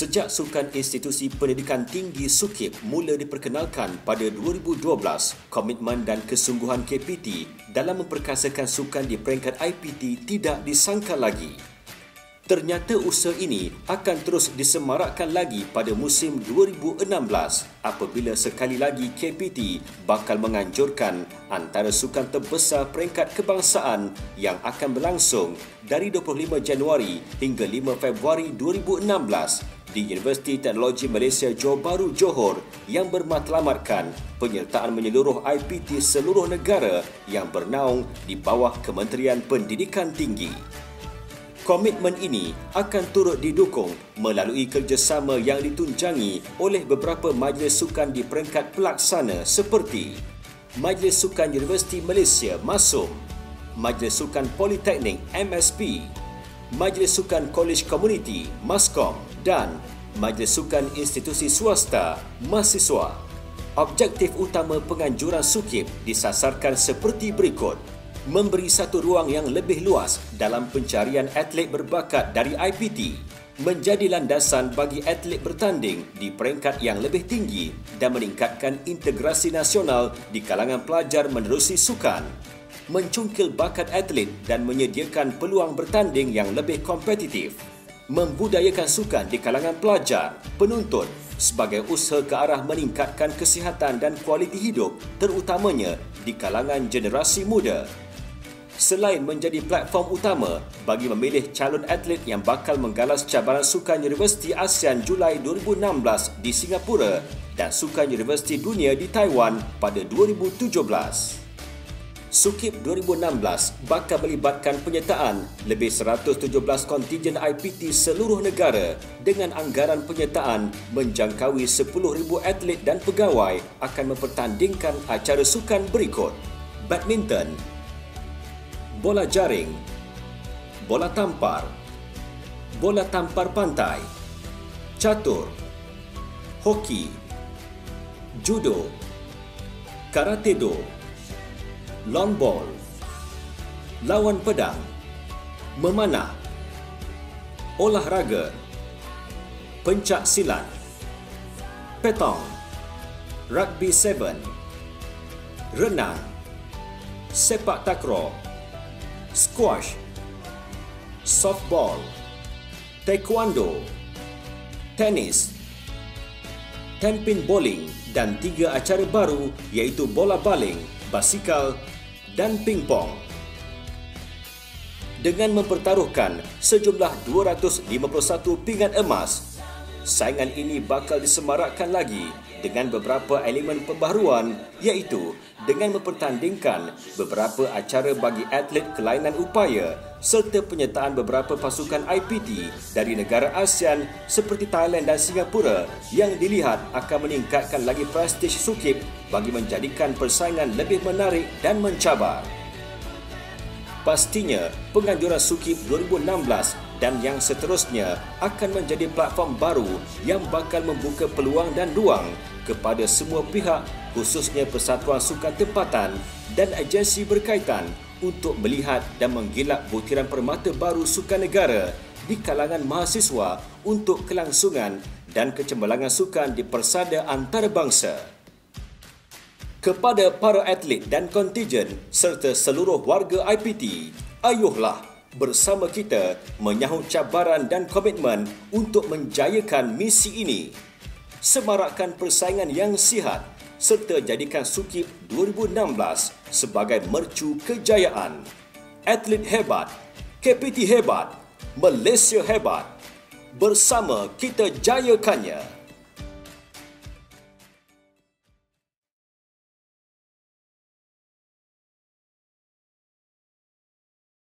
Sejak Sukan Institusi Pendidikan Tinggi SUKIP mula diperkenalkan pada 2012, komitmen dan kesungguhan KPT dalam memperkasakan sukan di peringkat IPT tidak disangkal lagi. Ternyata usaha ini akan terus disemarakkan lagi pada musim 2016 apabila sekali lagi KPT bakal menganjurkan antara sukan terbesar peringkat kebangsaan yang akan berlangsung dari 25 Januari hingga 5 Februari 2016 di Universiti Teknologi Malaysia Johor Bahru, Johor yang bermatlamatkan penyertaan menyeluruh IPT seluruh negara yang bernaung di bawah Kementerian Pendidikan Tinggi. Komitmen ini akan turut didukung melalui kerjasama yang ditunjangi oleh beberapa majlis sukan di peringkat pelaksana seperti Majlis Sukan Universiti Malaysia MASUM, Majlis Sukan Politeknik MSP, Majlis Sukan Kolej Komuniti MASKOM dan Majlis Sukan Institusi Swasta Mahasiswa. Objektif utama penganjuran SUKIP disasarkan seperti berikut: memberi satu ruang yang lebih luas dalam pencarian atlet berbakat dari IPT, menjadi landasan bagi atlet bertanding di peringkat yang lebih tinggi dan meningkatkan integrasi nasional di kalangan pelajar menerusi sukan, mencungkil bakat atlet dan menyediakan peluang bertanding yang lebih kompetitif, membudayakan sukan di kalangan pelajar, penuntut sebagai usaha ke arah meningkatkan kesihatan dan kualiti hidup terutamanya di kalangan generasi muda. Selain menjadi platform utama bagi memilih calon atlet yang bakal menggalas cabaran Sukan Universiti ASEAN Julai 2016 di Singapura dan Sukan Universiti Dunia di Taiwan pada 2017. SUKIP 2016 bakal melibatkan penyertaan lebih 117 kontingen IPT seluruh negara dengan anggaran penyertaan menjangkaui 10,000 atlet dan pegawai akan mempertandingkan acara sukan berikut: badminton, bola jaring, bola tampar pantai, catur, hoki, judo, karate do, lawn ball, lawan pedang, memanah, olahraga, pencak silat, petong, rugby 7, renang, sepak takraw, squash, softball, taekwondo, tenis, tampin bowling dan 3 acara baru iaitu bola baling, basikal dan pingpong. Dengan mempertaruhkan sejumlah 251 pingat emas, saingan ini bakal disemarakkan lagi dengan beberapa elemen pembaharuan iaitu dengan mempertandingkan beberapa acara bagi atlet kelainan upaya serta penyertaan beberapa pasukan IPT dari negara ASEAN seperti Thailand dan Singapura yang dilihat akan meningkatkan lagi prestij SUKIP bagi menjadikan persaingan lebih menarik dan mencabar. Pastinya, penganjuran SUKIP 2016 dan yang seterusnya akan menjadi platform baru yang bakal membuka peluang dan ruang kepada semua pihak khususnya Persatuan Sukan Tempatan dan agensi berkaitan untuk melihat dan menggilak butiran permata baru sukan negara di kalangan mahasiswa untuk kelangsungan dan kecemerlangan sukan di persada antarabangsa. Kepada para atlet dan kontingen serta seluruh warga IPT, ayuhlah bersama kita menyahut cabaran dan komitmen untuk menjayakan misi ini. Semarakkan persaingan yang sihat serta jadikan SUKIP 2016 sebagai mercu kejayaan. Atlet hebat, KPT hebat, Malaysia hebat. Bersama kita jayakannya.